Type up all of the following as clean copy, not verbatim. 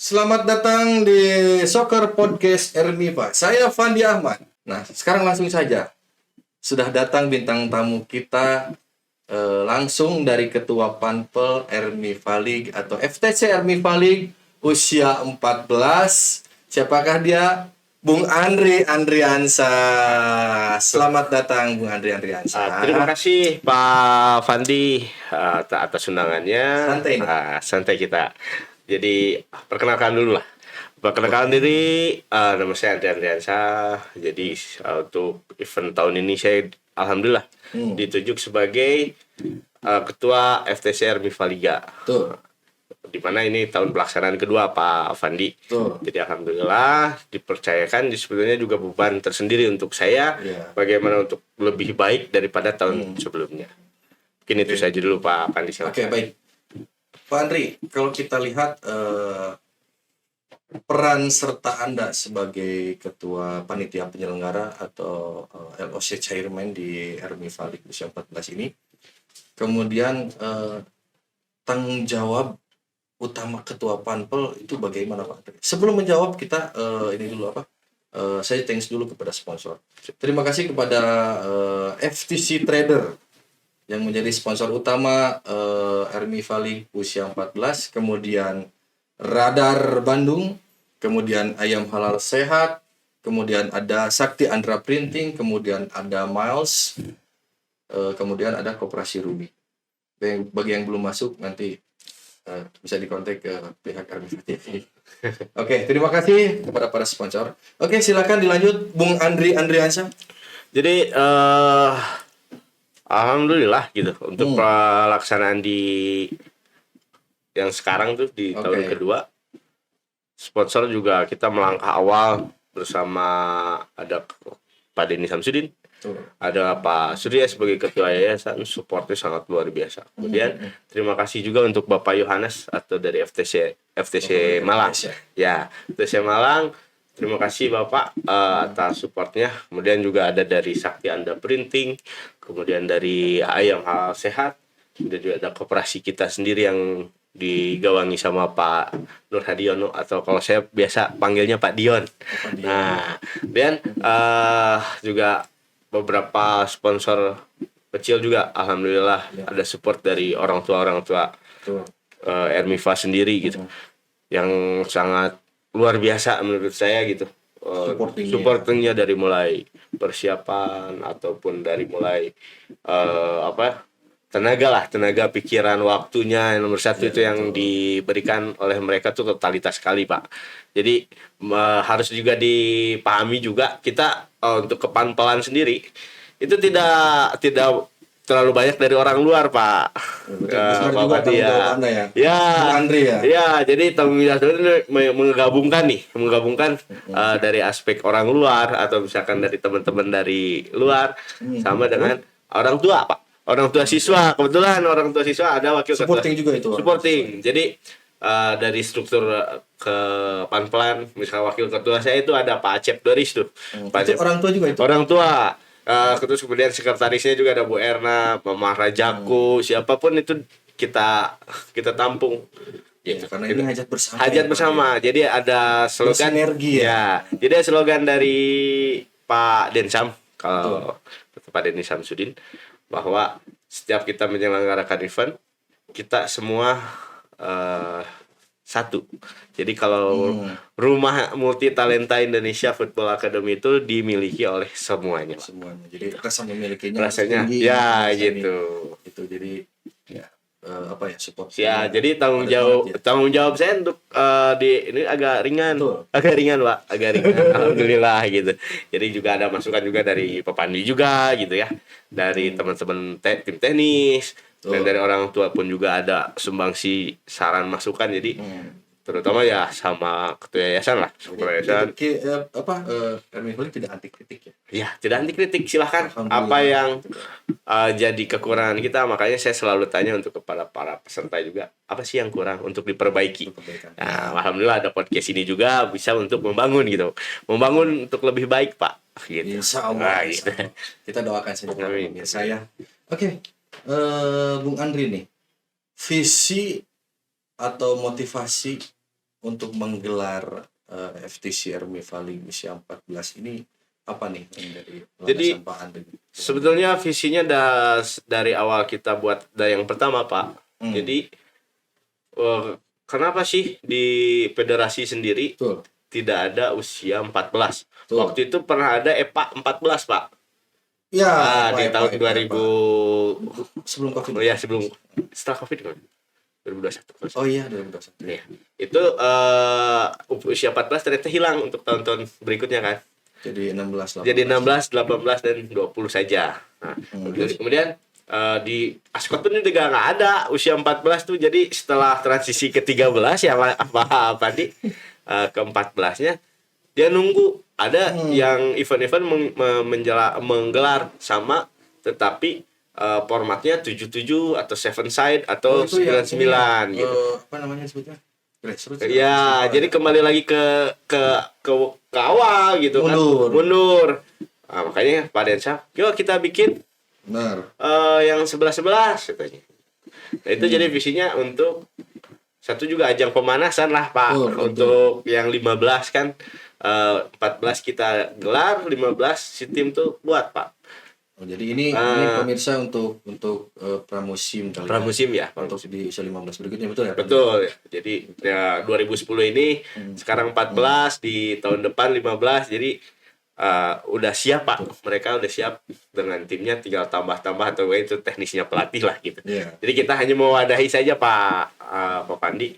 Selamat datang di Soccer Podcast Ermiva. Saya Fandi Ahmad. Nah, sekarang langsung saja. Sudah datang bintang tamu kita langsung dari Ketua Panpel Ermiva League atau FTC Ermiva League usia 14. Siapakah dia? Bung Andri Andriansa. Selamat datang Bung Andri Andriansa. Terima kasih Pak Fandi atas undangannya. Santai nih. Santai kita. Jadi perkenalkan dulu lah. Perkenalkan diri, nama saya Andri Andriansa. Jadi untuk event tahun ini saya alhamdulillah ditunjuk sebagai ketua FTC Ermiva Liga. Tuh. Di mana ini tahun pelaksanaan kedua Pak Fandi. Tuh. Jadi alhamdulillah dipercayakan sebetulnya juga beban tersendiri untuk saya bagaimana untuk lebih baik daripada tahun sebelumnya. Mungkin itu saja dulu Pak Fandi. Oke, baik. Pak Andri, kalau kita lihat peran serta Anda sebagai ketua panitia penyelenggara atau LOC Chairman di Ermiva League usia 14 ini, kemudian tanggung jawab utama ketua Panpel itu bagaimana Pak Andri? Sebelum menjawab kita ini dulu saya thanks dulu kepada sponsor. Terima kasih kepada FTC Trader yang menjadi sponsor utama Ermiva League usia 14, kemudian Radar Bandung, kemudian Ayam Halal Sehat, kemudian ada Sakti Andra Printing, kemudian ada Miles, kemudian ada Koperasi Ruby. Bagi yang belum masuk nanti bisa dikontak ke pihak Ermiva TV. Oke, terima kasih kepada para sponsor. Oke, silakan dilanjut Bung Andri Andriansa. Jadi alhamdulillah gitu untuk pelaksanaan di yang sekarang tuh di tahun kedua, sponsor juga kita melangkah awal bersama ada Pak Denny Samsudin, ada Pak Surya sebagai ketua yayasan, supportnya sangat luar biasa. Kemudian terima kasih juga untuk Bapak Yohanes atau dari FTC Malang. Ya, FTC Malang. Terima kasih Bapak atas supportnya. Kemudian juga ada dari Sakti Anda Printing, kemudian dari Ayam Halal Sehat, dan juga ada koperasi kita sendiri yang digawangi sama Pak Nur Hadiono atau kalau saya biasa panggilnya Pak Dion. Nah, dan juga beberapa sponsor kecil juga, alhamdulillah ada support dari orang tua Ermiva sendiri gitu, yang sangat luar biasa menurut saya gitu. Supportingnya dari mulai persiapan ataupun dari mulai tenaga pikiran, waktunya. Nomor satu itu yang diberikan oleh mereka tuh totalitas sekali Pak. Jadi harus juga dipahami juga kita untuk kepanpelan sendiri itu tidak terlalu banyak dari orang luar Pak. Bapak dia. Andri ya. Ya, jadi tanggung jawab itu menggabungkan dari aspek orang luar atau misalkan dari teman-teman dari luar sama dengan orang tua Pak. Orang tua siswa, kebetulan orang tua siswa ada wakil supporting ketua. Juga itu. Supporting. Jadi dari struktur ke panpelan, misal wakil ketua saya itu ada Pak Acep Doris tuh. Itu orang tua juga itu. Orang tua. Terus kemudian sekretarisnya juga ada Bu Erna, Mama Rajaku, siapapun itu kita tampung. Gitu, karena ini hajat bersama. Hajat bersama. Jadi ada slogan sinergi ya. Jadi ada slogan dari Pak Densam, kalau Pak Denny Samsudin, bahwa setiap kita menyelenggarakan event kita semua satu. Jadi kalau rumah multi talenta Indonesia Football Academy itu dimiliki oleh semuanya. Jadi rasa memilikinya rasanya tinggi, ya gitu. Itu jadi support. Ya, jadi tanggung jawab saya untuk ini agak ringan. Agak ringan, Pak. Alhamdulillah gitu. Jadi juga ada masukan juga dari Pak Pandi juga gitu ya. Dari teman-teman tim tenis. Dan dari orang tua pun juga ada sumbangsi saran masukan. Jadi terutama ya sama ketua yayasan lah. Ermiva tidak anti kritik ya? Ya, tidak anti kritik. Silahkan apa yang jadi kekurangan kita. Makanya saya selalu tanya untuk kepada para peserta juga, apa sih yang kurang untuk diperbaiki. Nah, alhamdulillah ada podcast ini juga bisa untuk membangun gitu. Membangun untuk lebih baik Pak gitu. Insya Allah. Kita doakan saja pemirsa ya. Oke. Bung Andri nih, visi atau motivasi untuk menggelar FTC Ermi Valley usia 14 ini apa nih yang dari Jadi landasan Pak Andre? sebetulnya visinya dari awal kita buat dari yang pertama Pak. Jadi kenapa sih di federasi sendiri Betul. tidak ada usia 14? Betul. Waktu itu pernah ada EPA 14 Pak. Ya, Di tahun 2000 sebelum Covid. Oh ya, setelah Covid kan. 2021. Oh iya, 2021. Ya. Itu usia 14 ternyata hilang untuk tahun-tahun berikutnya kan. Jadi 16, 18. Jadi 16, 18 dan 20 saja. Nah, kemudian di Ascot pun juga nggak ada usia 14 tuh. Jadi setelah transisi ke 13 ya apa di ke 14-nya dia nunggu ada yang event-event menggelar sama tetapi formatnya 77 atau 7 side atau 99 gitu. Apa namanya sebutnya? Ya, jadi kembali lagi ke awal gitu kan. Mundur. Nah, makanya Pak Densa, yuk kita bikin yang 11-11 katanya. Nah, itu jadi visinya untuk satu juga ajang pemanasan lah Pak. Untuk yang 15 kan 14 kita gelar, 15 si tim tuh buat Pak. Jadi ini pemirsa untuk pramusim kali pramusim ya. Untuk di usia 15 berikutnya betul ya? Betul. Jadi ya 2010 ini sekarang 14 di tahun depan 15 jadi udah siap Pak. Mereka udah siap dengan timnya tinggal tambah-tambah atau itu teknisnya pelatih lah gitu. Yeah. Jadi kita hanya mewadahi saja Pak Pandi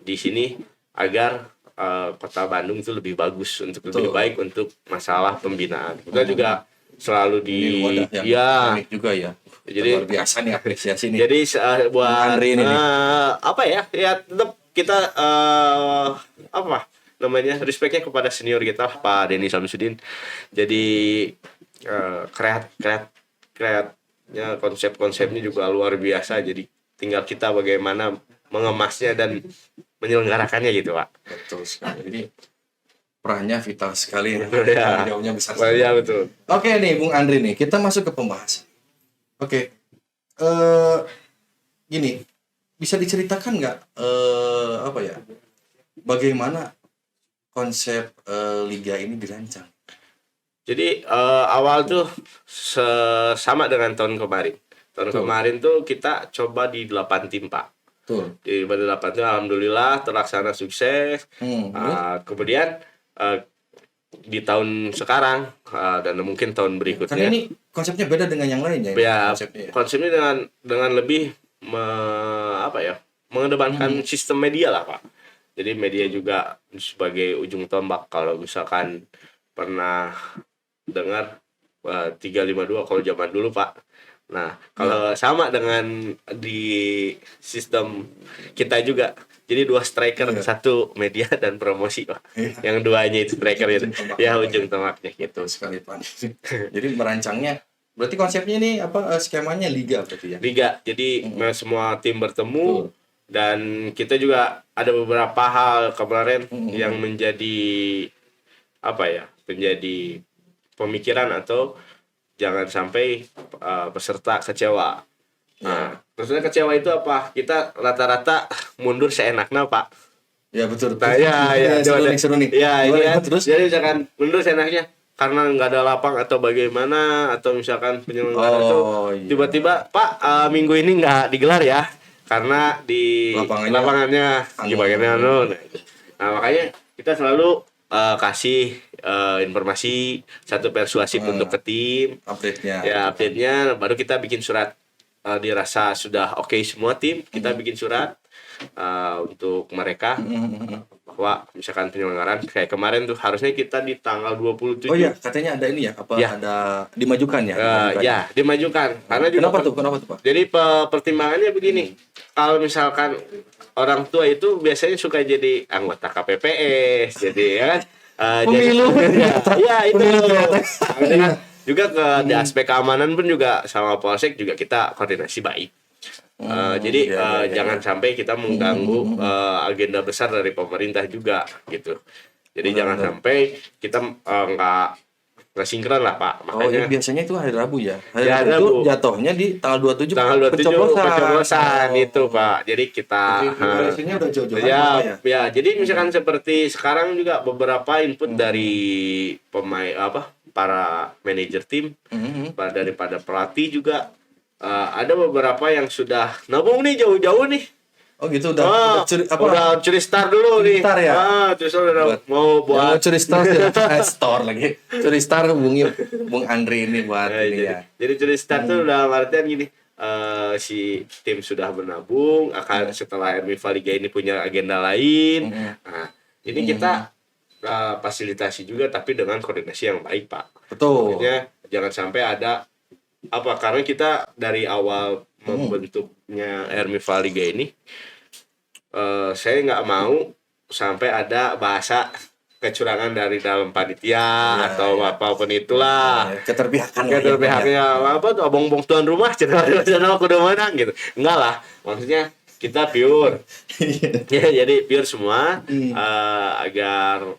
di sini agar Kota Bandung itu lebih bagus lebih baik untuk masalah pembinaan. Kita juga selalu unik juga ya. Jadi luar biasa nih apresiasi nih. Jadi buat apa ya? Ya tetap kita respectnya kepada senior kita Pak Denny Samsudin. Jadi kreatnya konsep-konsepnya juga luar biasa. Jadi tinggal kita bagaimana mengemasnya dan menyelenggarakannya gitu Pak. Betul sekali. Jadi perannya vital sekali ya. Jauhnya besar sekali. Ya, betul. Oke nih Bung Andri nih, kita masuk ke pembahasan. Oke. Gini, bisa diceritakan nggak bagaimana konsep liga ini dirancang? Jadi awal tuh sama dengan tahun kemarin. Kemarin tuh kita coba di 8 tim Pak. Di 8 tim alhamdulillah terlaksana sukses. Kemudian di tahun sekarang dan mungkin tahun berikutnya. Karena ini konsepnya beda dengan yang lain ya. Konsepnya dengan lebih mengedepankan sistem media lah Pak. Jadi media juga sebagai ujung tombak. Kalau misalkan pernah dengar 352 kalau zaman dulu Pak. Nah kalau sama dengan di sistem kita juga. Jadi 2 striker, 1 media dan promosi Pak. Yang 2-nya itu striker itu. Ya ujung tombaknya gitu. Sekali Pak. Jadi merancangnya berarti konsepnya ini skemanya liga berarti ya? Liga. Jadi semua tim bertemu dan kita juga ada beberapa hal kemarin yang menjadi menjadi pemikiran atau jangan sampai peserta kecewa. Nah, maksudnya kecewa itu apa? Kita rata-rata mundur seenaknya, Pak. Ya betul. Nah, ya, seru nih. Ya, ini kan. Terus jadi misalkan mundur seenaknya karena nggak ada lapang atau bagaimana atau misalkan penyelenggara itu tiba-tiba Pak minggu ini nggak digelar ya karena di lapangannya gimana Nah, makanya kita selalu kasih informasi satu persuasif untuk ke tim update-nya baru kita bikin surat dirasa sudah oke semua tim kita bikin surat untuk mereka bahwa misalkan penyelenggaraan kayak kemarin tuh harusnya kita di tanggal 27. Oh iya, katanya ada ini ya, ada dimajukan ya? Dimajukan. Karena juga Kenapa tuh, Pak? Jadi pertimbangannya begini. Kalau misalkan orang tua itu biasanya suka jadi anggota KPPS, jadi ya kan pemilu. Itu. Dengan juga di aspek keamanan pun juga sama Polsek juga kita koordinasi baik. Jadi jangan sampai kita mengganggu agenda besar dari pemerintah juga gitu. Jadi jangan sampai kita nggak nggak sinkron lah Pak. Oh ya, Makanya biasanya itu hari Rabu ya. Hari Ya, Rabu itu Rabu. jatuhnya di tanggal 27 tanggal 27 pencoblosan itu Pak. Jadi kita Jadi preparasinya udah jauh-jauh ya, Pak, ya. ya, jadi misalkan seperti sekarang juga beberapa input dari pemain para manajer tim, daripada pelatih juga ada beberapa yang sudah nabung nih jauh-jauh nih. Oh gitu udah udah curi star dulu nih. Star ya? Curi star udah mau buat curi star store lagi. Curi star hubungi Bung Andri ini buat ini ya. Jadi curi star tuh udah artian gini. Si tim sudah menabung akan setelah RMIFA Liga ini punya agenda lain. Nah, ini kita fasilitasi juga tapi dengan koordinasi yang baik Pak. Betul. Maksudnya jangan sampai ada karena kita dari awal membentuknya RMIFA Liga ini saya nggak mau sampai ada bahasa kecurangan dari dalam panitia atau apapun itulah. Keterpihakannya apa tuh abang-abang tuan rumah channel aku udah menang gitu. Enggak lah, maksudnya kita pure. Ya, jadi pure semua agar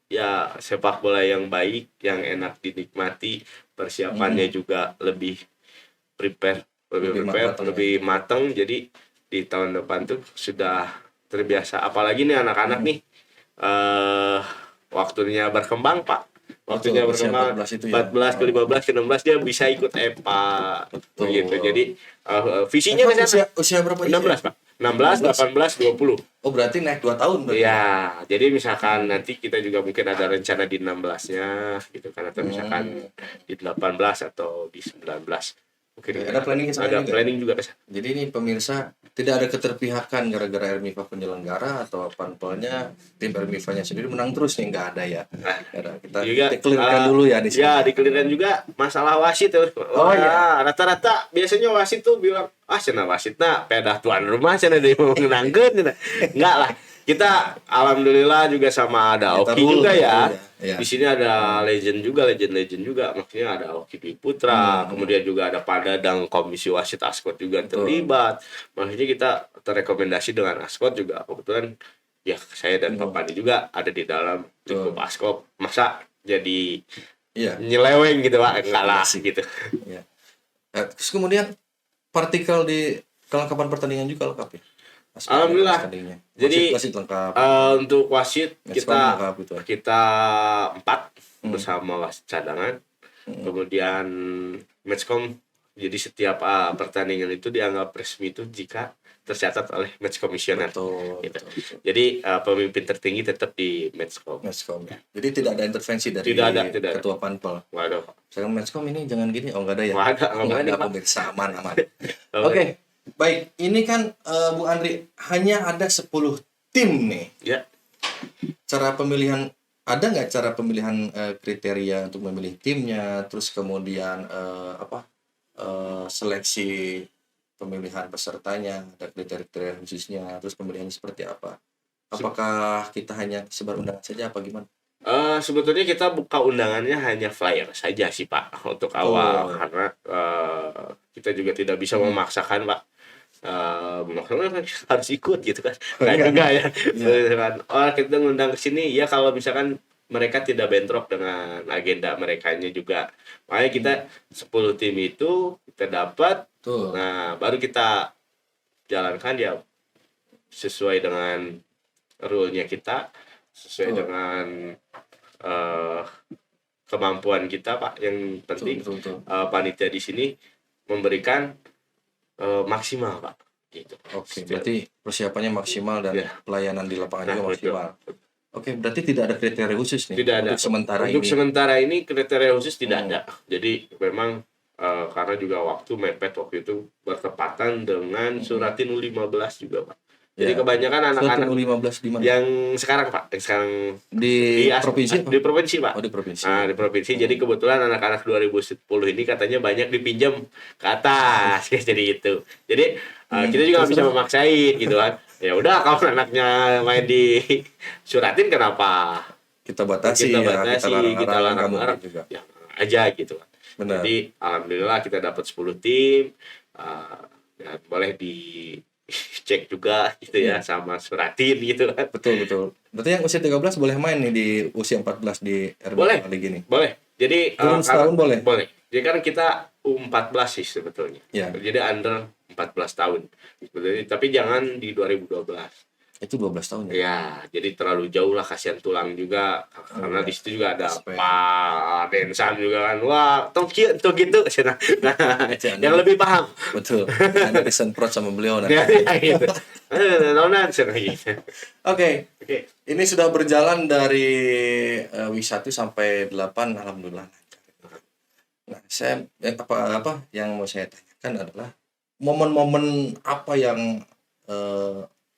ya sepak bola yang baik, yang enak dinikmati, persiapannya juga lebih lebih matang. Jadi di tahun depan tuh sudah terbiasa. Apalagi nih anak-anak nih waktunya berkembang Pak. Waktunya berkembang 14 ke 15 ke 16 dia bisa ikut EPA gitu. Jadi visinya ke sana. Usia berapa? 16 Pak. 16, 18, 20. Oh berarti naik 2 tahun berarti. Ya, jadi misalkan nanti kita juga mungkin ada rencana di 16-nya gitu kan, atau misalkan di 18 atau di 19. Mungkin ada planning juga. Jadi ini pemirsa tidak ada keterpihakan gara-gara RMIFA penyelenggara atau panpelnya tim RMIFA-nya sendiri menang terus nih, nggak ada ya. Kita clearkan dulu ya di sini. Ya, dikelirkan juga masalah wasit terus. Rata-rata biasanya wasit tuh bilang, cenah wasit pedah tuan rumah cenah dia mau menangkeun. Enggak lah. Kita alhamdulillah juga sama ada Oki juga ya. Di sini ada legend juga. Maksudnya ada Oki Dwi Putra, kemudian juga ada Pak Dadang Komisi Wasit Askot juga terlibat. Maksudnya kita terrekomendasi dengan Askot juga. Kebetulan ya saya dan Pak Pandi juga ada di dalam lingkup Askot. Masa jadi nyeleweng gitu Pak? Enggak lah gitu. Ya. Terus kemudian partikel di kelengkapan pertandingan juga lengkap ya? Alhamdulillah. Jadi untuk wasit kita 4 bersama wasit cadangan. Kemudian matchcom. Jadi setiap pertandingan itu dianggap resmi itu jika tercatat oleh match komisioner. Gitu. Jadi pemimpin tertinggi tetap di matchcom. Ya. Jadi tidak ada intervensi dari ketua panpel. Waduh. Sekarang matchcom ini jangan gini. Oh enggak ada ya. Enggak ada pemirsa aman. Oke. Baik, ini kan Bu Andri hanya ada 10 tim nih. Ya. Ada nggak cara pemilihan kriteria untuk memilih timnya, terus kemudian seleksi pemilihan pesertanya, ada kriteria khususnya, terus pemilihannya seperti apa? Apakah kita hanya sebar undangan saja apa gimana? Sebetulnya kita buka undangannya hanya flyer saja sih Pak untuk awal karena kita juga tidak bisa memaksakan Pak. Harus ikut gitu kan enggak ya. Kita ngundang ke sini ya kalau misalkan mereka tidak bentrok dengan agenda merekanya juga. Makanya kita 10 tim itu kita dapat. Nah, baru kita jalankan ya sesuai dengan rule-nya kita, sesuai dengan kemampuan kita Pak. Yang penting panitia di sini memberikan maksimal Pak gitu. Oke, berarti persiapannya maksimal dan pelayanan di lapangan juga maksimal. Oke, berarti tidak ada kriteria khusus nih. Tidak ada. Untuk sementara ini kriteria khusus tidak ada. Jadi memang karena juga waktu mepet waktu itu bertepatan dengan Suratin U15 juga Pak. Jadi kebanyakan anak-anak U15 di mana? Yang sekarang Pak, yang sekarang di provinsi? Di provinsi Pak. Oh, di provinsi. Nah, di provinsi. Jadi kebetulan anak-anak 2010 ini katanya banyak dipinjam ke atas jadi itu. Jadi kita juga nggak bisa memaksain gitu kan. Ya udah kalau anaknya main di Suratin kenapa? Kita batasi, kita larang juga. Ya aja gitu kan. Benar. Jadi alhamdulillah kita dapat 10 tim. Ya, boleh cek juga gitu ya sama Suratin gitu kan. Betul. Berarti yang usia 13 boleh main nih di usia 14 di RMIFA Liga ini. Boleh. Jadi turun setahun boleh. Boleh. Jadi kan kita U14 sih sebetulnya. Ya. Jadi under 14 tahun. Sebetulnya, tapi jangan di 2012. Itu 12 tahun ya. Ya, jadi terlalu jauh lah, kasihan tulang juga karena di situ juga ada Pak Densan juga kan. Wah, tuh gitu. Nah, yang lebih paham. Betul. Ada disemprot sama beliau nanti. Ya, gitu. Nonan gitu. Oke. Ini sudah berjalan dari week 1 sampai 8, alhamdulillah. Nah, saya apa yang mau saya tanyakan adalah momen-momen apa yang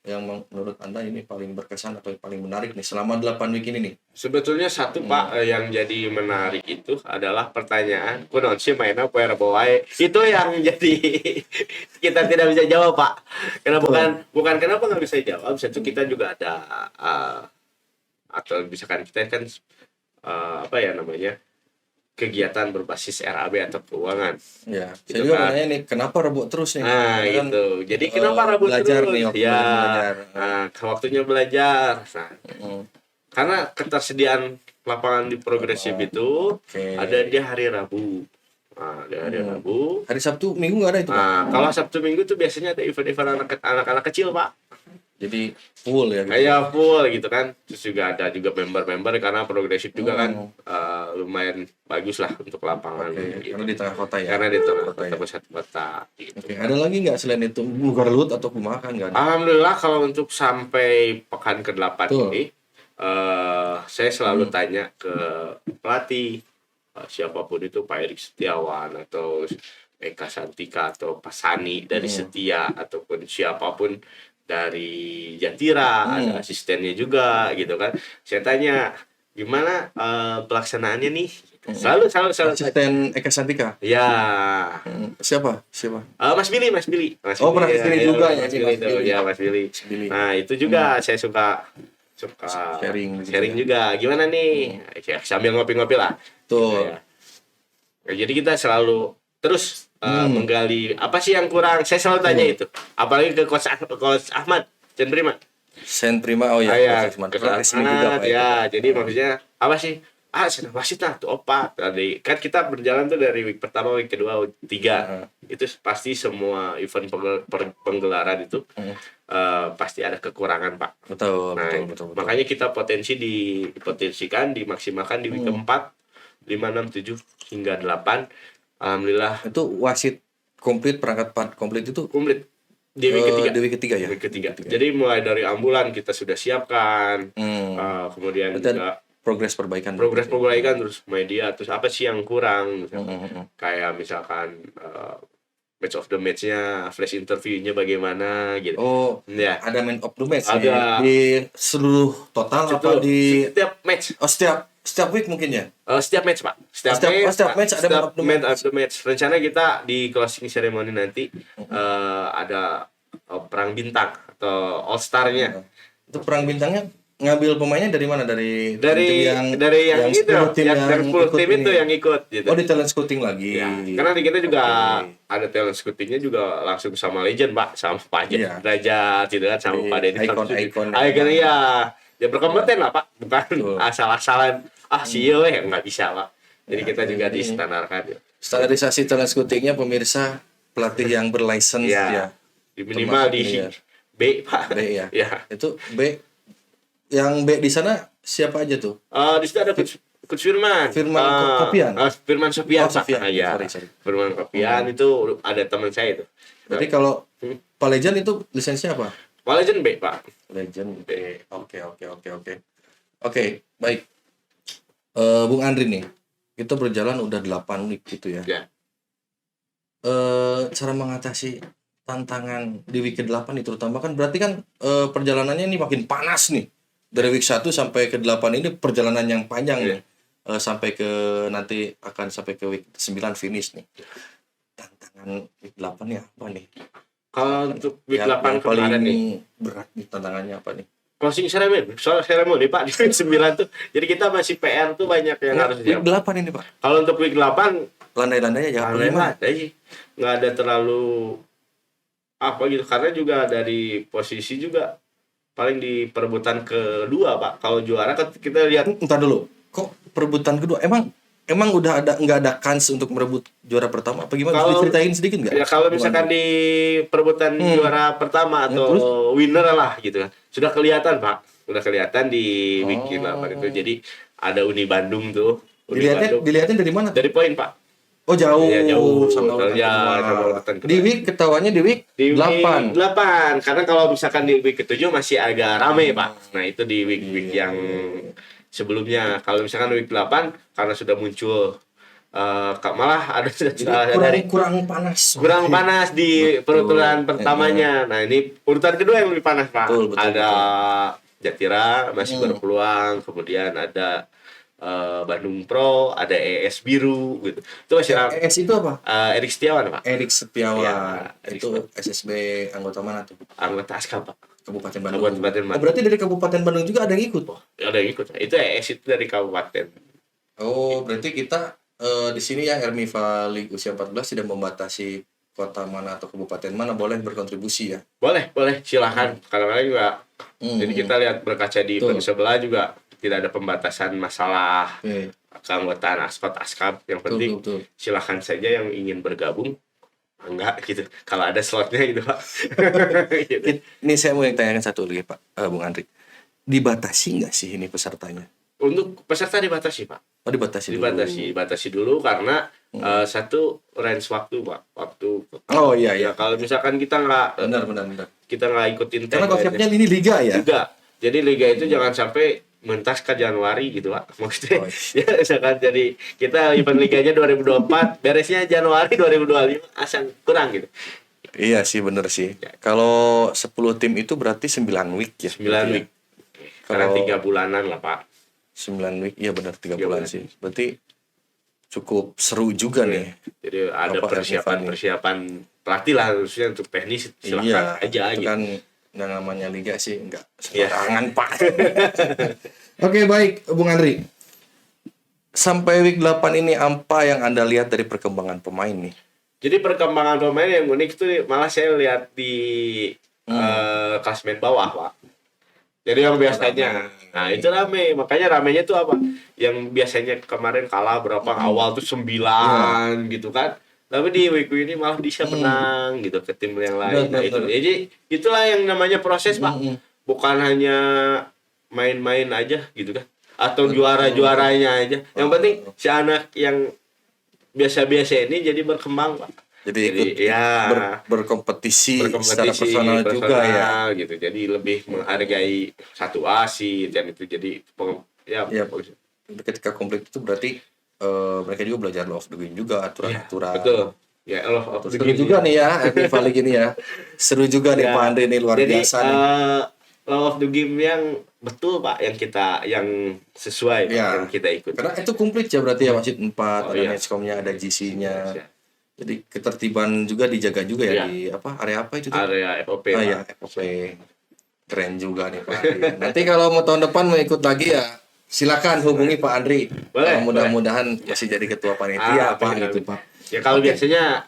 menurut Anda ini paling berkesan atau paling menarik nih selama 8 week ini nih? Sebetulnya satu Pak yang jadi menarik itu adalah pertanyaan kunaon sih mainnya poe Rebo wae. Itu yang jadi kita tidak bisa jawab Pak. Karena bukan kenapa nggak bisa jawab, satu kita juga ada atau misalkan kita kan apa ya namanya, kegiatan berbasis RAB atau keuangan. Ya, saya juga mau nanya nih, kenapa Rebo terus nih? Nah, gitu. Jadi kenapa Rebo belajar terus? Nih, waktu ya, belajar. Nah, waktunya belajar. Nah, karena ketersediaan lapangan di progresif itu ada di hari Rabu. Nah, di hari Rabu. Hari Sabtu Minggu nggak ada itu, Pak? Nah, kalau Sabtu Minggu tuh biasanya ada event-event anak-anak kecil, Pak. Jadi full ya gitu. Kayak full gitu kan. Terus juga ada juga member-member karena progresif juga kan lumayan bagus lah untuk lapangan. Gitu. Karena di tengah kota ya. Karena di tengah kota pusat kota. Gitu. Ada lagi nggak selain itu Garlut atau kumaha kan nggak ada? Alhamdulillah kalau untuk sampai pekan ke-8 ini saya selalu tanya ke pelatih siapapun itu, Pak Erik Setiawan atau Eka Santika atau Pak Sani dari Setia ataupun siapapun dari Jatira, ada asistennya juga gitu kan. Saya tanya gimana pelaksanaannya nih? Selalu. Asisten Eka Santika. Ya. Siapa? Mas Billy. Oh, pernah kesini juga ya. Mas Billy. Nah, itu juga saya suka sharing juga. Gimana nih? Ya, sambil ngopi-ngopi lah. Tuh. Ya. Jadi kita selalu terus menggali apa sih yang kurang. Saya selalu tanya itu. Apalagi ke Coach Ahmad Senprima. Oh ya. Jadi maksudnya apa sih? Senang wasit lah tuh opa. Tadi kan kita berjalan tuh dari week pertama, week kedua, week 3. Itu pasti semua event penggelaran itu pasti ada kekurangan, Pak. Betul. Makanya kita dipotensikan, dimaksimalkan di week keempat, 5, 6, 7 hingga 8. Alhamdulillah. Itu wasit komplit, perangkat komplit itu komplit di week ketiga. Week ketiga. Jadi mulai dari ambulan kita sudah siapkan. Kemudian juga progres perbaikan terus media, terus apa sih yang kurang, kayak misalkan match of the match-nya, flash interview-nya bagaimana gitu. Ya. Ada man of the match ada di seluruh total apa di setiap match? Setiap week mungkin ya? Setiap match, Pak. Setiap match ada man of the match. Rencana kita di closing ceremony nanti ada perang bintang atau all star-nya. Itu perang bintangnya ngambil pemainnya dari mana? Dari yang tim itu yang ikut gitu. Di talent scouting lagi. Ya, karena di kita juga ada talent scoutingnya juga langsung sama legend, Pak, sama Pak Derajat gitu kan, sama Pak Denny. Ikon ya. Ya berkompeten lah, Pak, bukan asal-asalan CEO nggak bisa, Pak. Jadi kita juga distandarkan. Standarisasi talent scoutingnya pemirsa, pelatih yang berlisensi ya. Minimal di B, Pak. B ya. Itu B. Yang B di sana siapa aja tuh? Di situ ada Coach Firman Kopian. Firman Sofian. Sorry. Firman Kopian itu ada teman saya itu. Berarti kalau Pak Legend itu lisensinya apa? Pak Legend B, Pak. Legend B. Oke, baik. Bung Andri nih, kita berjalan udah 8 week gitu ya. Cara mengatasi tantangan di week ke-8 nih terutama kan berarti kan perjalanannya ini makin panas nih. Dari week 1 sampai ke 8 ini perjalanan yang panjang nih. Sampai ke nanti akan sampai ke week 9 finish nih. Tantangan week 8 nih apa nih? Kalau untuk week 8 kemarin nih berat nih tantangannya apa nih? Closing ceremony Pak di week 9 tuh. Jadi kita masih PR tuh banyak yang harus week 8 ini, Pak. Kalau untuk week 8 landai-landai aja nggak ada terlalu apa gitu, karena juga dari posisi juga paling di perebutan kedua, Pak. Kalau juara kan kita lihat. Entar dulu, kok perebutan kedua? Emang emang udah nggak ada kans untuk merebut juara pertama apa gimana? Bisa diceritain sedikit nggak? Ya kalau misalkan di perebutan juara pertama atau winner lah gitu kan, sudah kelihatan Pak, udah kelihatan di week 8 itu. Jadi ada Uni Bandung tuh. Dilihatnya dari mana? Dari poin Pak. Oh jauh. Ya, jauh. Sama urutan di week ketawanya di week 8. 8. Karena kalau misalkan di week ke-7 masih agak rame, Pak. Nah, itu di week-week yang sebelumnya. Kalau misalkan week 8 karena sudah muncul malah ada kurang panas. Kurang panas di peruturan pertamanya. Nah, ini urutan kedua yang lebih panas, Pak. Betul. Jatira masih berpeluang, kemudian ada Bandung Pro, ada ES Biru gitu. Itu masih ES itu apa? Erik Setiawan, Pak. Erik Setiawan. Ya, itu SSB anggota mana tuh? Anggota ASKA, Pak. Kabupaten Bandung. Oh, berarti dari Kabupaten Bandung juga ada yang ikut? Ada yang ikut. Itu ES itu dari kabupaten. Oh, berarti kita di sini ya Ermiva League usia 14 tidak membatasi kota mana atau kabupaten mana boleh berkontribusi ya? Boleh, silakan. Kadang-kadang juga. Jadi kita lihat berkaca di event sebelah juga tidak ada pembatasan masalah keanggotaan ASKAP. Yang penting silakan saja yang ingin bergabung. Enggak gitu. Kalau ada slotnya gitu Pak. Gitu. Ini saya mau tanyakan satu lagi Pak, Bung Andri. Dibatasi nggak sih ini pesertanya? Untuk peserta dibatasi Pak. Oh dibatasi dulu karena satu range waktu Pak. Oh iya. Kalau misalkan kita nggak benar. Kita nggak ikutin karena konsepnya ini liga ya. Liga. Jadi liga itu jangan sampai mentas ke Januari gitu Pak. Maksudnya ya misalkan jadi kita event liganya 2024 beresnya Januari 2025 asal kurang gitu. Iya sih bener sih. Kalau 10 tim itu berarti 9 week ya. 9 week. Karena 3 bulanan lah Pak. 9 week, iya benar 3 bulan sih. Berarti cukup seru juga nih. Jadi ada persiapan pelatih lah khususnya untuk teknis silakan aja itu gitu. Kan yang namanya liga sih enggak sembarangan Pak. Oke, baik Bung Andri. Sampai week 8 ini apa yang Anda lihat dari perkembangan pemain nih? Jadi perkembangan pemain yang unik itu malah saya lihat di klasemen bawah Pak. Jadi yang biasanya, nah itu rame, makanya ramenya tuh apa? Yang biasanya kemarin kalah berapa awal tuh 9 gitu kan, tapi di week ini malah bisa menang gitu ke tim yang lain. Nah, itu, jadi itulah yang namanya proses Pak, bukan hanya main-main aja gitu kan, atau juara-juaranya aja. Yang penting si anak yang biasa-biasa ini jadi berkembang Pak. Jadi ikut berkompetisi secara personal juga ya gitu. Jadi lebih menghargai satu asit dan itu jadi ketika komplit itu berarti mereka juga belajar law of the game juga, aturan-aturan. Betul. Ya, law of the game juga nih ya, Ermiva League ini ya. Seru juga nih Pak Andri ini luar biasa nih. Law of the game yang betul Pak, yang sesuai yang kita ikut. Karena itu komplit ya berarti ya, wasit 4, ada Netscom-nya, ada GC-nya. Jadi ketertiban juga dijaga juga ya di area apa itu? Area FOP. Ya, FOP. Keren juga nih Pak Andri. Nanti kalau mau tahun depan mau ikut lagi ya silakan hubungi Pak Andri. Mudah-mudahan masih jadi ketua panitia gitu Pak. Ya kalau biasanya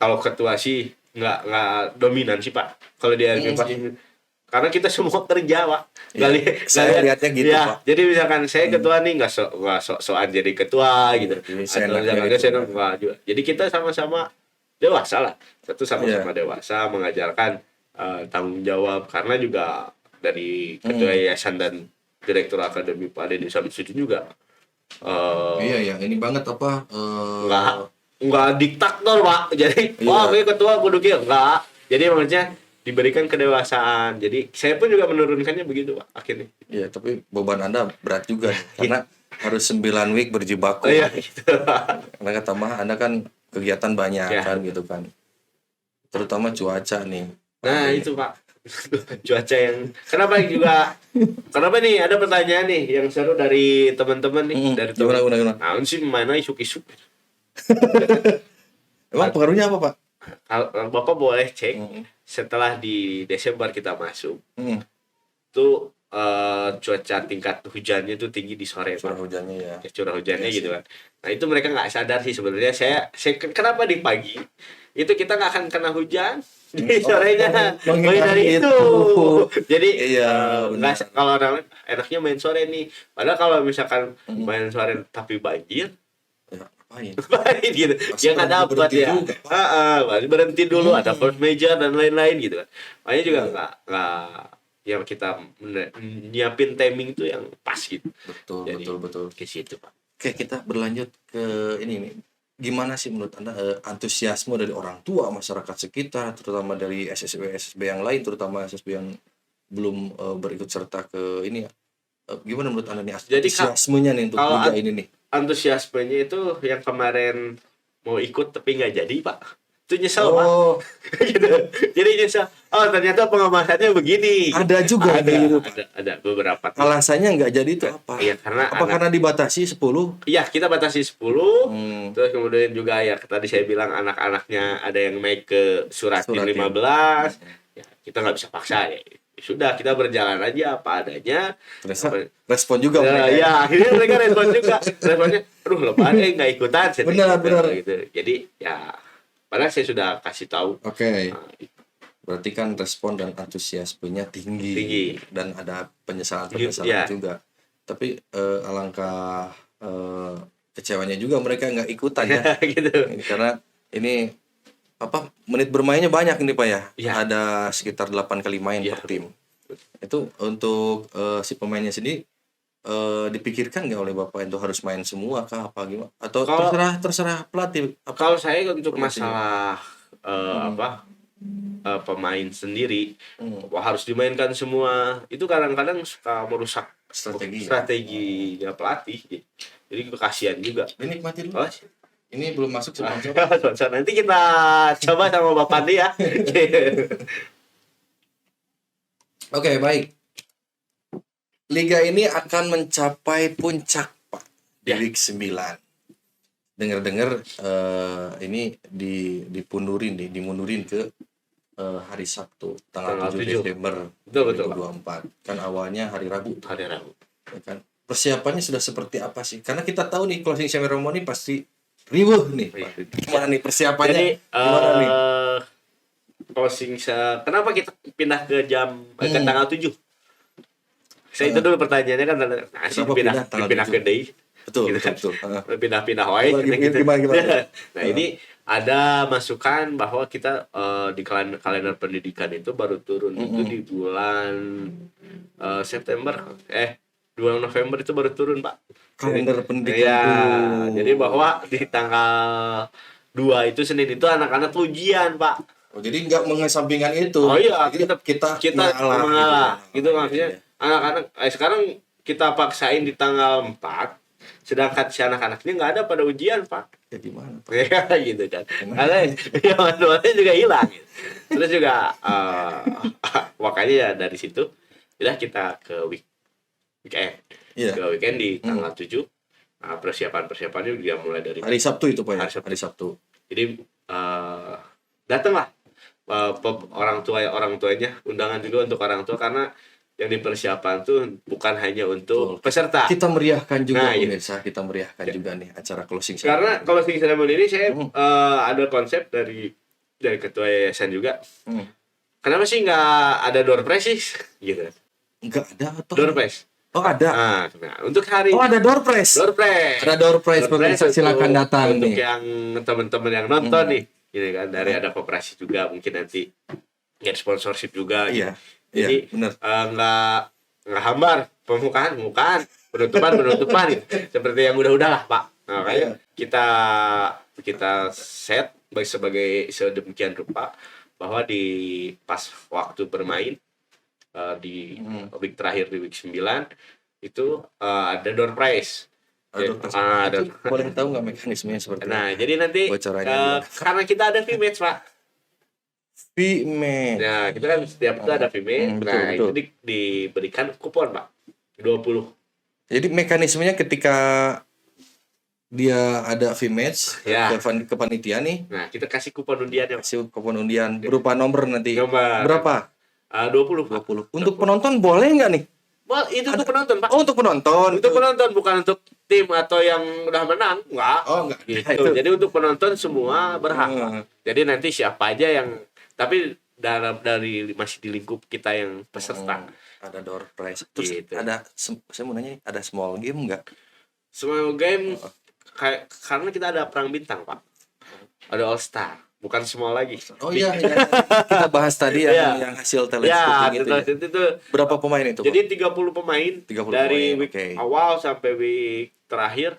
kalau ketua sih nggak dominan sih Pak. Kalau di RMIFA karena kita semua kerja Pak. Saya lihatnya gitu ya, Pak. Jadi misalkan saya ketua nih nggak sok-sokan jadi ketua gitu. Jadi kita sama-sama dewasa lah. Satu sama-sama dewasa mengajarkan tanggung jawab, karena juga dari ketua yayasan dan direktur akademi Pak Deddy Samsudin juga. Ini banget Enggak diktator Pak. Jadi gue ketua kudu kieu enggak. Jadi maksudnya diberikan kedewasaan. Jadi saya pun juga menurunkannya begitu Pak akhirnya. Iya, tapi beban Anda berat juga karena harus 9 week berjibaku. Gitu. Karena tambah Anda kan kegiatan banyak kan gitu kan. Terutama cuaca nih. Nah, itu Pak. Cuaca yang kenapa nih ada pertanyaan nih yang seru dari teman-teman nih dari teman. Gimana? Naon sih mainnya isuk-isuk. Emang pengaruhnya apa Pak? Bapak boleh cek setelah di Desember kita masuk tuh cuaca tingkat hujannya tuh tinggi di sore curah hujannya gitu kan. Nah itu mereka nggak sadar sih sebenarnya. Saya kenapa di pagi itu kita nggak akan kena hujan. Jadi Oh, sorenya menghindari main dari itu. Jadi Iya, benar. kalau orang lain, enaknya main sore nih. Padahal kalau misalkan Hmm. main sore tapi banjir, Ya, ngapain? main gitu. Pasti Ya nggak dapat berhenti ya. juga, Pak. Pasti berhenti dulu, ada Hmm. force major dan lain-lain gitu kan. Makanya juga Iya. nggak yang kita nyiapin timing itu yang pas gitu. Betul, Jadi, betul. ke situ, Pak. Oke, kita berlanjut ke ini nih. Gimana sih menurut Anda antusiasme dari orang tua, masyarakat sekitar, terutama dari SSB yang lain, terutama SSB yang belum berikut serta ke ini ya. Gimana menurut Anda nih Jadi, antusiasmenya nih untuk kalau liga ini nih? Antusiasmenya itu yang kemarin mau ikut tapi nggak jadi, Pak. Itu nyesel, Pak. Oh, Gitu. Jadi nyesel. Oh, ternyata pengemasannya begini. ada juga ada, kayak gitu, Pak. ada beberapa. Alasannya nggak jadi itu apa? Iya, karena Apa karena dibatasi 10? Iya, kita batasi 10. Hmm, Terus kemudian juga ya tadi saya bilang anak-anaknya ada yang naik ke Suratin Suratin. 15. Ya, kita nggak bisa paksa ya. Sudah, kita berjalan aja apa adanya. ternyata respon juga Ya, mereka. ya, akhirnya mereka respon juga. Responnya, aduh lepas nggak ikutan. Benar. Gitu. Jadi ya, padahal saya sudah kasih tahu. Oke. Nah, Berarti kan respon dan antusiasmenya tinggi. Tinggi. Dan ada penyesalan Ya. juga. Tapi alangkah kecewanya juga mereka nggak ikutan ya. gitu. Karena ini menit bermainnya banyak ini Pak ya. Ya. Ada sekitar 8 kali main Ya. per tim. Itu untuk si pemainnya sendiri dipikirkan nggak oleh Bapak itu harus main semua kah apa gimana? Atau Kalau- terserah pelatih? Kalau saya untuk Formasinya. masalah pemain sendiri Hmm, harus dimainkan semua, itu kadang-kadang suka merusak strategi. strateginya pelatih. Jadi kasihan juga. Ini nikmati dulu. Oh, Ini belum masuk sponsor. sponsor. Nanti kita coba sama Bapak Pandi ya. Oke, baik. Liga ini akan mencapai puncak, Pak, di Ya. Week 9. Dengar-dengar ini dimundurin ke hari Sabtu, tanggal Tanggal 7 7. Desember Betul, Pak. 2024. Kan awalnya hari Rabu, Hari Rabu. ya kan? Persiapannya sudah seperti apa sih? Karena kita tahu nih closing ceremony pasti riuh nih, Pak. Gimana nih persiapannya? Jadi Gimana nih? kenapa kita pindah ke ke tanggal 7? Saya itu dulu pertanyaannya kan sih Kenapa pindah pindah tanggal pindah 7? ke day. Betul, Gitu kan. betul. Pindah-pindah wae Gimana? Nah, ini ada masukan bahwa kita di kalender pendidikan itu baru turun itu di bulan September bulan November itu baru turun, Pak. Kalender pendidikan Ya, tuh. jadi bahwa di tanggal 2 itu Senin itu anak-anak ujian, Pak. Oh, jadi nggak mengesampingkan itu. Oh iya, Jadi kita mengalah gitu Iya. maksudnya. Anak-anak sekarang kita paksain di tanggal 4, sedangkan si anak-anaknya nggak ada pada ujian, Pak. Ya gimana, Pak? Ya gitu kan. Karena ya manualnya juga hilang. Terus juga makanya ya dari situ udah kita ke weekend. Iya. Ke weekend di tanggal 7. Nah, persiapannya juga mulai dari Hari Sabtu itu, Pak ya? Hari Sabtu. Hari Sabtu. Jadi datanglah orang tuanya, undangan juga untuk orang tua, karena yang dipersiapkan tuh bukan hanya untuk Betul. peserta. Kita meriahkan juga Nah, iya. pemirsa, kita meriahkan juga nih acara closing Karena ceremony. kalau closing ceremony ini saya ada konsep dari ketua yayasan juga. Hmm. Kenapa sih nggak ada door prize sih? Gitu. Enggak ada atau? Door prize. Oh, ada. Nah, untuk hari Oh, ada door prize. door prize. Ada door prize Door prize pemirsa, silakan untuk- datang untuk nih. yang teman-teman yang nonton nih, gitu kan, dari ada koperasi juga mungkin nanti get sponsorship juga. Iya. Jadi Iya, benar. nggak hambar, pembukaan, penutupan gitu. Seperti yang udah lah, Pak. Nah, makanya kita set sebagai sedemikian rupa bahwa di pas waktu bermain di week terakhir di week 9 itu ada door prize. Ada door prize. Ada. Itu boleh tahu nggak mekanismenya seperti Nah, apa? jadi nanti Bocorannya karena kita ada V-match, Pak. V-match. Nah, kita kan setiap itu ada V-match. betul, Nah, betul. itu diberikan kupon, Pak. 20. Jadi mekanismenya ketika dia ada V-match Ya. ke panitia nih, Nah, kita kasih kupon undiannya, Pak. kasih kupon undian berupa nomor nanti. Nomor Berapa? 20, Pak. 20. Untuk penonton boleh nggak nih? Mal itu untuk penonton, Pak. Oh, untuk penonton. Untuk penonton, bukan untuk tim atau yang udah menang. Enggak. Oh, enggak. Gitu. Jadi untuk penonton semua berhak, Pak. Jadi nanti siapa aja yang tapi dari masih di lingkup kita yang peserta. Ada door prize. Terus Gitu. saya mau nanya, ada small game enggak? Small game karena kita ada perang bintang, Pak. Ada All Star, bukan small lagi. Oh iya, kita bahas tadi yang hasil talent scouting itu. Ya. Itu Berapa pemain itu, Pak? jadi 30 pemain 30 dari pemain, week awal sampai week terakhir,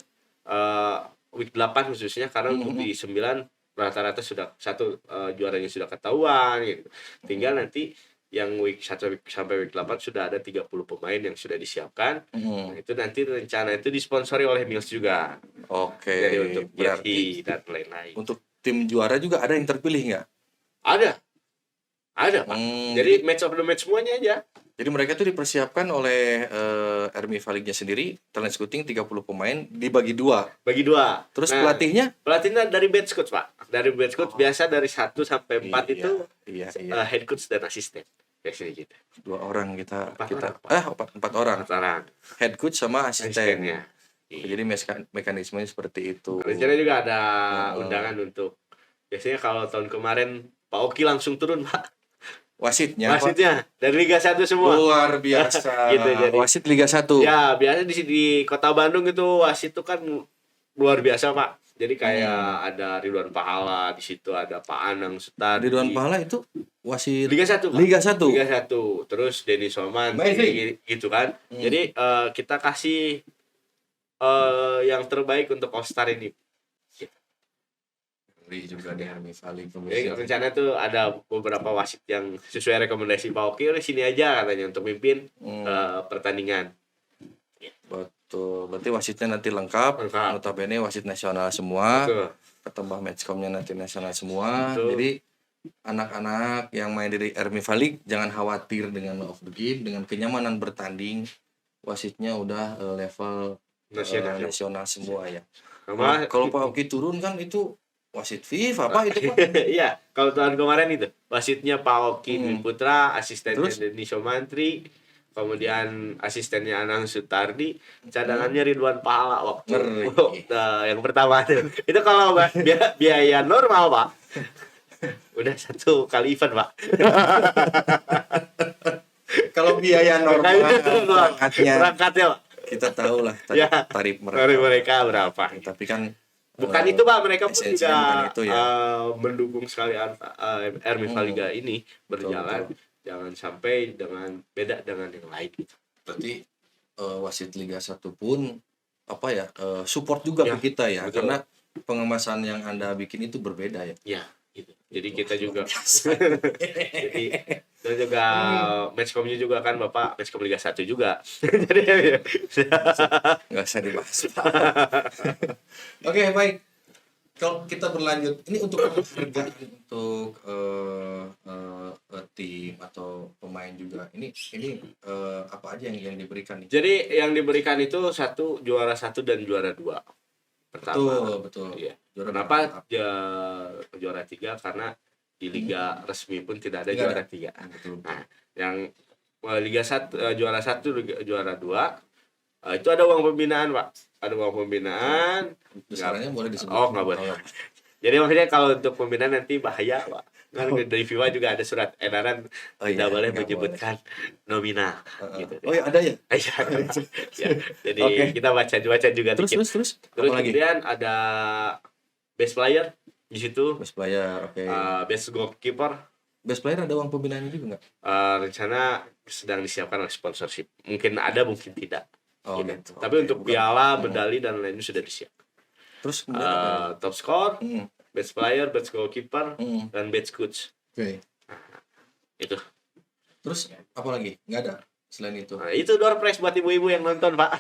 week 8 khususnya, karena untuk di 9 rata-rata sudah satu juaranya sudah ketahuan gitu. Tinggal nanti yang week 1 sampai week 8 sudah ada 30 pemain yang sudah disiapkan. Nah, itu nanti rencana itu disponsori oleh Mills juga. Oke. Jadi untuk berarti dan lain-lain. untuk tim juara juga ada yang terpilih nggak? Ada, Pak. Jadi match of the match semuanya aja. Jadi mereka tuh dipersiapkan oleh RMIFA League-nya sendiri, talent scouting 30 pemain dibagi 2. Bagi 2. Terus pelatihnya dari bench coach, Pak. Dari bench coach biasa dari 1 sampai 4 itu head coach dan asisten. Biasanya gitu. 2 orang kita 4 orang. Head coach sama asistennya. Jadi mekanismenya seperti itu. Rencana juga ada undangan untuk biasanya kalau tahun kemarin Pak Oki langsung turun, Pak. Wasitnya dari Liga 1 semua. Luar biasa. Gitu, jadi wasit Liga 1. Ya, biasanya di Kota Bandung itu wasit itu kan luar biasa, Pak. Jadi kayak ada Ridwan Pahala, di situ ada Pak Anang Sutardi. Ridwan Pahala itu wasit Liga 1, Pak. Liga 1. Terus Denny Soman gitu kan. Jadi kita kasih yang terbaik untuk All Star ini. Juga di RMIFA League. Rencana tuh ada beberapa wasit yang sesuai rekomendasi Pak Oki, sini aja katanya untuk mimpin pertandingan. Betul. Berarti wasitnya nanti lengkap. Notabene wasit nasional semua. Betul. Ketambah matchcom-nya nanti nasional semua. Betul. Jadi anak-anak yang main di RMIFA League jangan khawatir dengan law of the game, dengan kenyamanan bertanding. Wasitnya udah level nasional semua ya. Kalau Pak Oki turun kan itu wasit FIFA apa itu, Pak? Iya, kalau tahun kemarin itu wasitnya Pak Oki Dwi Putra, asistennya Denny Somantri, kemudian asistennya Anang Sutardi, cadangannya Ridwan Pahala waktu yang pertama itu. Itu kalau biaya normal, Pak. Udah 1 kali event, Pak. Kalau biaya normal berangkatnya, Pak. Kita tahu lah tarif mereka berapa. Tapi kan bukan itu, Pak, mereka pun juga itu, mendukung sekali RMIFA Liga ini berjalan. Betul. Jangan sampai beda dengan yang lain gitu. Berarti wasit Liga 1 pun support juga ke kita ya. Betul. Karena pengemasan yang Anda bikin itu berbeda ya. Iya, gitu. Jadi kita juga dan juga matchcom-nya juga kan Bapak matchcom Liga 1 juga. Jadi nggak usah dibahas. Oke, baik. Kalau kita berlanjut, ini untuk penghargaan untuk tim atau pemain juga. Ini apa aja yang diberikan nih? Jadi yang diberikan itu juara 1 dan juara 2. Pertama. Betul. Iya. Kenapa juara 3? Karena di liga resmi pun tidak ada juara 3. Nah, yang Liga 1 juara 1, juara 2 itu ada uang pembinaan, Pak. Ada uang pembinaan. Besarnya boleh disebut. Oh, nggak boleh. Jadi maksudnya kalau untuk pembinaan nanti bahaya, Pak. Kan dari FIFA juga ada surat edaran tidak boleh menyebutkan nominal gitu. Oh ya, ada ya? Ya. Jadi kita baca juga terus kemudian ada best player di situ. Best player, oke. Best goalkeeper. Best player ada uang pembinaannya juga nggak? Rencana sedang disiapkan oleh sponsorship. Mungkin ada, mungkin tidak. Gitu. Tapi untuk piala, medali dan lainnya sudah disiapkan. Terus top score, best player, best goalkeeper, dan best coach. Oke. Itu. Terus apa lagi? Nggak ada selain itu? Nah, itu door prize buat ibu-ibu yang nonton, Pak.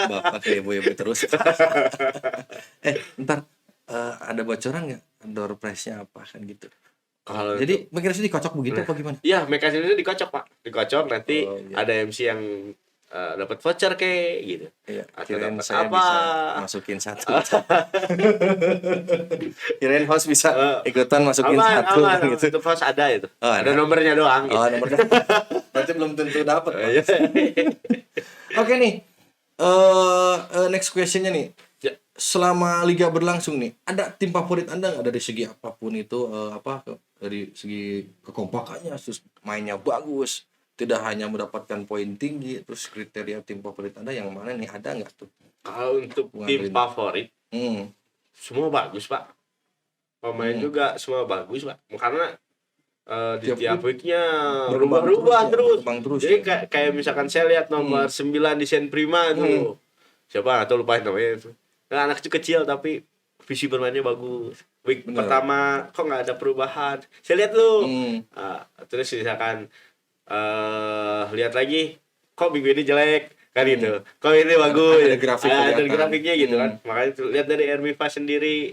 Bapak kayak ibu-ibu terus. Ntar ada bocoran nggak door prize-nya apa kan gitu? Jadi mekanisme dikocok begitu apa gimana? Iya, mekanisme dikocok, Pak. Dikocok nanti ada MC yang dapat voucher kayak gitu. Iya, atau kirain dapat saya apa? bisa masukin 1. Kirain host bisa ikutan masukin 1 aman, gitu. Itu host ada itu. Ada nomornya doang gitu. Nomornya. Berarti belum tentu dapat, Pak. Iya. Oke nih. Next questionnya nih. Ya. Selama liga berlangsung nih, ada tim favorit Anda nggak dari segi apapun itu, dari segi kekompakannya, terus mainnya bagus, tidak hanya mendapatkan poin tinggi, terus kriteria tim favorit Anda yang mana nih, ada nggak tuh? Kalau untuk Bung tim Andri. favorit, semua bagus, Pak. Pemain juga semua bagus, Pak. Karena di tiap weeknya berubah-ubah terus. Jadi kayak misalkan saya lihat nomor 9 di Sen Prima itu. Siapa atau lupain namanya itu. Nah, anak kecil tapi visi bermainnya bagus. Week pertama kok nggak ada perubahan. Saya lihat tuh. Terus misalkan lihat lagi kok minggu ini jelek kan gitu. Kok ini bagus. Ada grafiknya gitu kan. Makanya lihat dari Ermiva sendiri.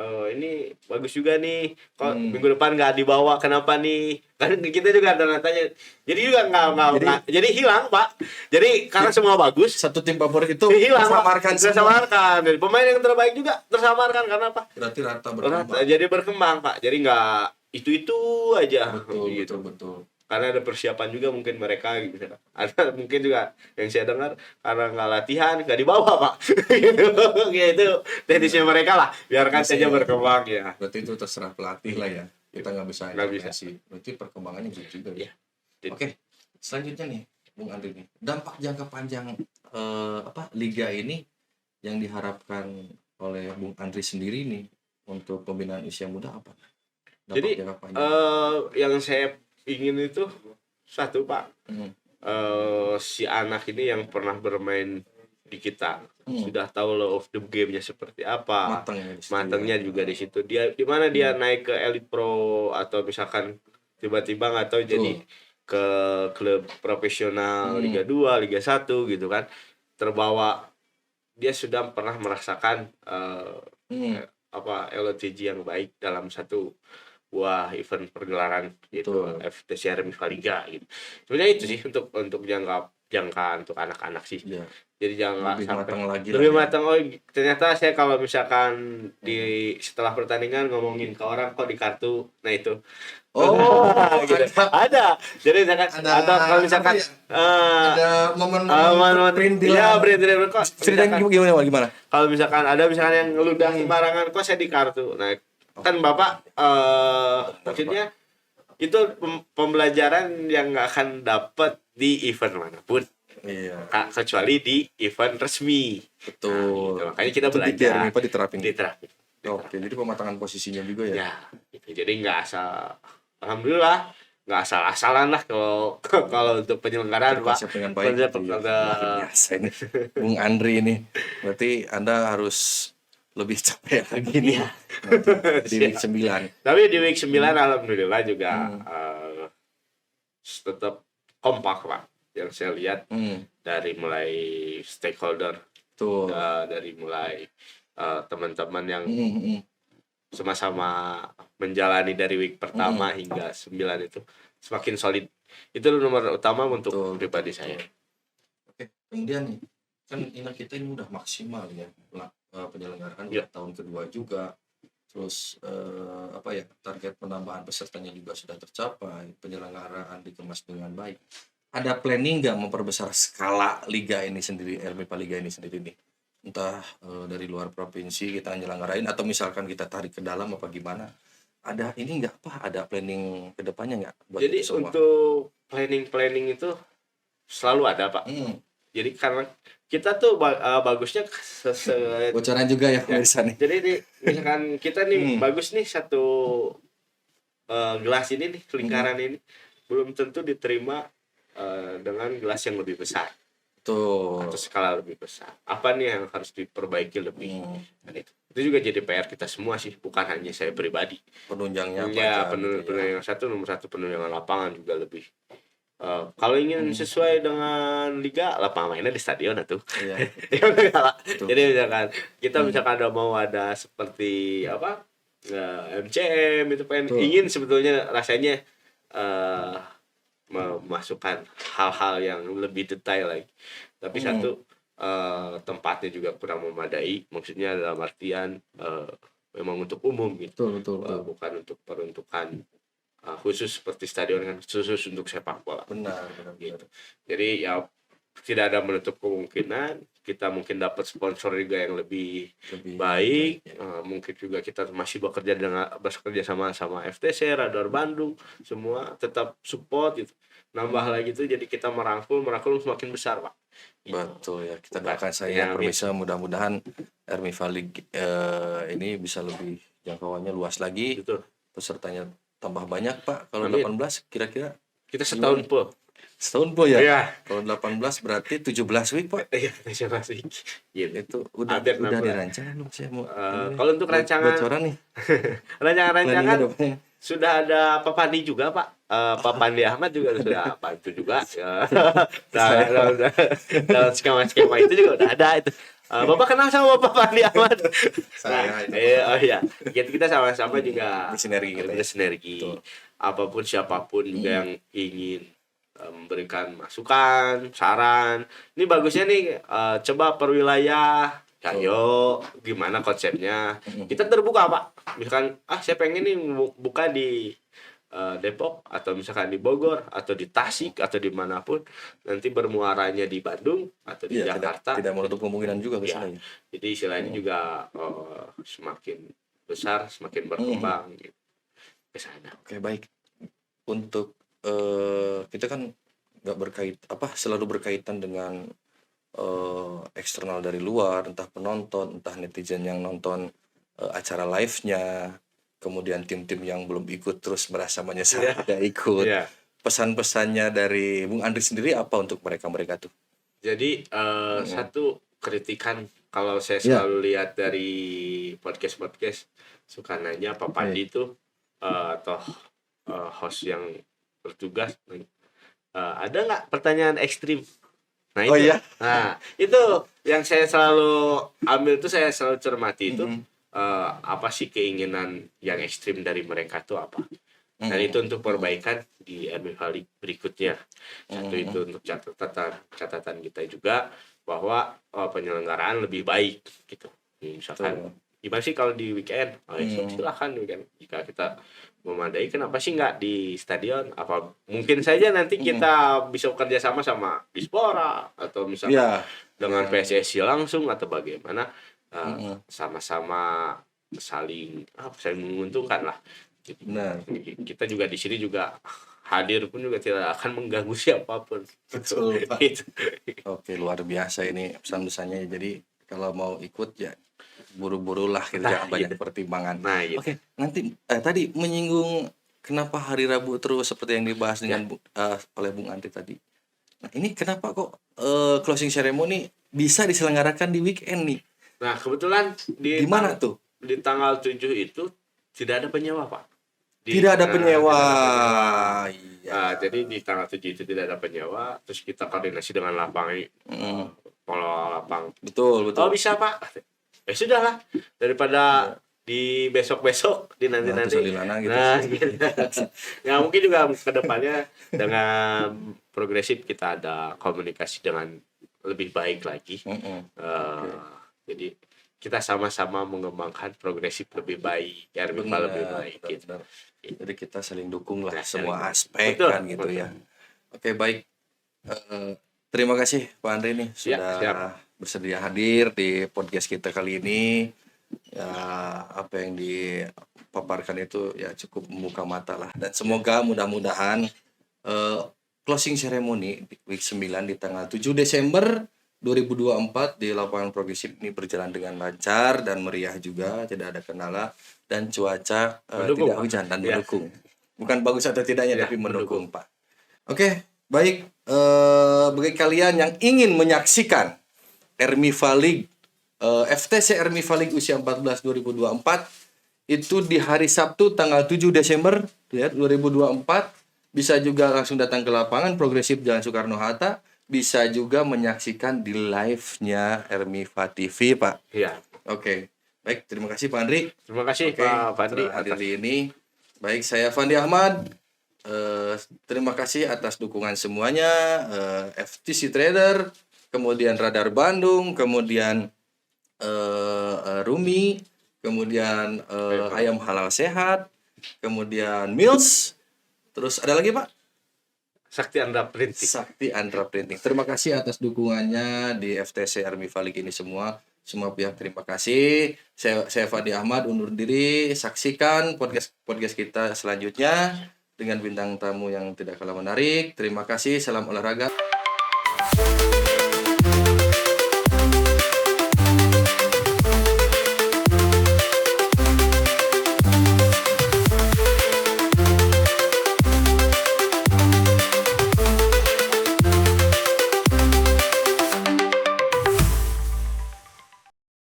Ini bagus juga nih, kok minggu depan nggak dibawa, kenapa nih? Kan kita juga ada tanya, jadi juga nggak jadi hilang, Pak. Jadi karena semua bagus, satu tim favorit itu hilang, tersamarkan. Dan pemain yang terbaik juga tersamarkan karena apa? Berarti rata berkembang. Jadi berkembang, Pak. Jadi nggak itu aja. Betul. Karena ada persiapan juga mungkin mereka gitu. Ada mungkin juga yang saya dengar karena nggak latihan nggak dibawa, Pak. gitu teknisnya mereka lah, biarkan saja berkembang ya. Berarti itu terserah pelatih lah ya, kita nggak bisa intervensi. Berarti perkembangannya juga ya. Oke, selanjutnya nih Bung Andri nih, dampak jangka panjang liga ini yang diharapkan oleh Bung Andri sendiri nih untuk pembinaan usia muda apa? Jadi yang saya ingin itu satu, Pak, si anak ini yang pernah bermain di kita sudah tahu law of the game-nya seperti apa, matangnya juga di situ. Dia di mana dia naik ke Elite Pro atau misalkan tiba-tiba nggak tahu jadi ke klub profesional Liga 2, Liga 1 gitu kan, terbawa. Dia sudah pernah merasakan LOTG yang baik dalam satu event pergelaran gitu, FTC Ermiva Liga gitu. Sebenarnya itu sih untuk jangka untuk anak-anak sih. Jadi jangan lebih matang. Oh, ternyata saya kalau misalkan setelah pertandingan ngomongin ke orang kok di kartu, nah itu. Gitu. Ada. Jadi atau kalau misalkan ada momen print kok ceritanya gimana? Kalau misalkan yang ngeludah sembarangan kok saya di kartu. Nah, kan Bapak maksudnya itu pembelajaran yang nggak akan dapat di event manapun, kecuali di event resmi. Betul. Nah, gitu. Makanya kita belajar diterapin. Oke, jadi pematangan posisinya juga ya. Gitu. Jadi nggak asal, alhamdulillah nggak asal-asalan lah kalau untuk penyelenggaraan, Pak. Dengan baik. Biasa ini Bung Andri ini. Berarti Anda harus lebih capek lagi nih di week 9. Tapi di week 9 alhamdulillah juga tetap kompak, Pak. Yang saya lihat dari mulai stakeholder, dari mulai teman-teman yang sama-sama menjalani dari week pertama hingga 9 itu semakin solid. Itu nomor utama untuk pribadi saya. Oke, kemudian nih kan kita ini udah maksimal ya penyelenggaraan tahun kedua juga, terus target penambahan pesertanya juga sudah tercapai, penyelenggaraan dikemas dengan baik. Ada planning nggak memperbesar skala liga ini sendiri, Ermiva Liga ini sendiri nih? Entah dari luar provinsi kita nyelenggarain atau misalkan kita tarik ke dalam apa gimana? Ada ini nggak, Pak? Ada planning kedepannya nggak? Jadi untuk planning itu selalu ada, Pak. Jadi karena kita tuh bagusnya bocoran juga ya pemirsa nih. Jadi misalkan kita nih bagus nih satu gelas ini nih, lingkaran ini belum tentu diterima dengan gelas yang lebih besar. Atau skala lebih besar. Apa nih yang harus diperbaiki lebih? Itu juga jadi PR kita semua sih, bukan hanya saya pribadi. Penunjangnya penunjang nomor satu penunjangan lapangan juga lebih. Kalau ingin sesuai dengan liga, lapangan mainnya di stadion atuh. Jadi misalkan kita ada seperti MCM itu ingin sebetulnya rasanya memasukkan hal-hal yang lebih detail lagi. Tapi tempatnya juga kurang memadai, maksudnya dalam artian memang untuk umum gitu. Betul. Bukan untuk peruntukan khusus seperti stadion kan khusus untuk sepak bola. Benar. Gitu. Jadi ya tidak ada menutup kemungkinan kita mungkin dapat sponsor juga yang lebih baik. Mungkin juga kita masih bekerja sama FTC, Radar Bandung, semua tetap support gitu. Nambah lagi tuh jadi kita merangkul semakin besar, Pak. Betul ya, kita doakan saja pemirsa, mudah-mudahan Ermifa League ini bisa lebih jangkauannya luas lagi. Betul. Pesertanya tambah banyak, Pak. Kalau 18 kira-kira kita setahun po. Setahun po ya? Iya. Kalau 18 berarti 17 week, Pak. Iya, 17 week. Gitu. Itu udah dirancang belum sih? Kalau untuk rancangan bocoran nih. rancangan sudah ada Pak Pandi juga, Pak. Pak Pandi Ahmad juga sudah bantu juga. Dalam skema itu juga udah ada itu. Bapak kenal sama Bapak Pandi Ahmad? Iya. Kita sama-sama juga bersinergi. Apapun siapapun juga yang ingin memberikan masukan, saran. Ini bagusnya nih, coba per wilayah. Ayo, gimana konsepnya? Kita terbuka, Pak. Misalkan, saya pengen nih buka di Depok atau misalkan di Bogor atau di Tasik atau dimanapun, nanti bermuaranya di Bandung atau di Jakarta. Tidak menutup kemungkinan juga ke sana. Jadi istilahnya juga semakin besar, semakin berkembang gitu, ke sana. Oke, baik. Untuk kita kan selalu berkaitan dengan eksternal dari luar, entah penonton, entah netizen yang nonton acara live-nya, kemudian tim-tim yang belum ikut terus merasa menyesal tidak ikut. Pesan-pesannya dari Bung Andri sendiri apa untuk mereka tuh? Jadi satu kritikan kalau saya selalu lihat dari podcast suka nanya Pak Pandi itu atau host yang bertugas, ada nggak pertanyaan ekstrim? Nah itu, nah itu yang saya selalu ambil tuh, saya selalu cermati itu apa sih keinginan yang ekstrim dari mereka tuh apa? Dan itu untuk perbaikan di Ermifa League berikutnya. Satu itu untuk catatan kita juga bahwa penyelenggaraan lebih baik gitu. Misalkan gimana sih kalau di weekend? Silakan weekend. Jika kita memadai, kenapa sih nggak di stadion? Apa mungkin saja nanti kita bisa bekerja sama Dispora atau misalnya dengan PSSI langsung atau bagaimana, sama-sama saling menguntungkan lah. Benar. Kita juga di sini juga hadir pun juga tidak akan mengganggu siapapun. Betul, Pak. Gitu. Oke, luar biasa ini pesan-pesannya. Jadi kalau mau ikut ya buru-burulah, kita banyak pertimbangan. Oke, nanti tadi menyinggung kenapa hari Rabu terus seperti yang dibahas dengan oleh Bung Andri tadi. Nah, ini kenapa kok closing ceremony bisa diselenggarakan di weekend nih? Nah, kebetulan di mana tuh? Di tanggal 7 itu tidak ada penyewa, Pak. Tidak ada penyewa. Iya. Jadi di tanggal 7 itu tidak ada penyewa, terus kita koordinasi dengan lapangan. Kalau lapang. Betul. Oh, bisa, Pak. Sudahlah, daripada di besok-besok, di nanti-nanti. Gitu. Ya mungkin juga ke depannya dengan progresif kita ada komunikasi dengan lebih baik lagi. Jadi kita sama-sama mengembangkan progresif lebih baik, Ermifa lebih baik. Gitu. Jadi kita saling dukung lah semua aspek kan gitu ya. Oke, baik. Terima kasih Pak Andri nih sudah bersedia hadir di podcast kita kali ini. Ya, apa yang dipaparkan itu ya cukup membuka mata lah, dan semoga mudah-mudahan closing ceremony di week 9 di tanggal 7 Desember 2024 di lapangan progresif ini berjalan dengan lancar dan meriah juga, tidak ada kendala, dan cuaca tidak hujan dan mendukung. Bukan bagus atau tidaknya, tapi mendukung, Pak. Oke, baik. Bagi kalian yang ingin menyaksikan Ermifa League, FTC Ermifa League usia 14 2024 itu di hari Sabtu tanggal 7 Desember 2024, bisa juga langsung datang ke lapangan progresif Jalan Soekarno-Hatta, bisa juga menyaksikan di live-nya Ermifa TV, Pak. Iya. Oke. Baik, terima kasih Pak Andri. Terima kasih Pak Fandi hadir di ini. Baik, saya Fandi Ahmad. Terima kasih atas dukungan semuanya, FTC Trader, kemudian Radar Bandung, kemudian Rumi, kemudian Ayam Halal Sehat, kemudian Mills, Terus ada lagi Pak? Sakti Andra Printing. Sakti Andra Printing. Terima kasih atas dukungannya di FTC Army Valik ini semua. Semua pihak terima kasih. Saya Fadi Ahmad undur diri. Saksikan podcast kita selanjutnya dengan bintang tamu yang tidak kalah menarik. Terima kasih. Salam olahraga.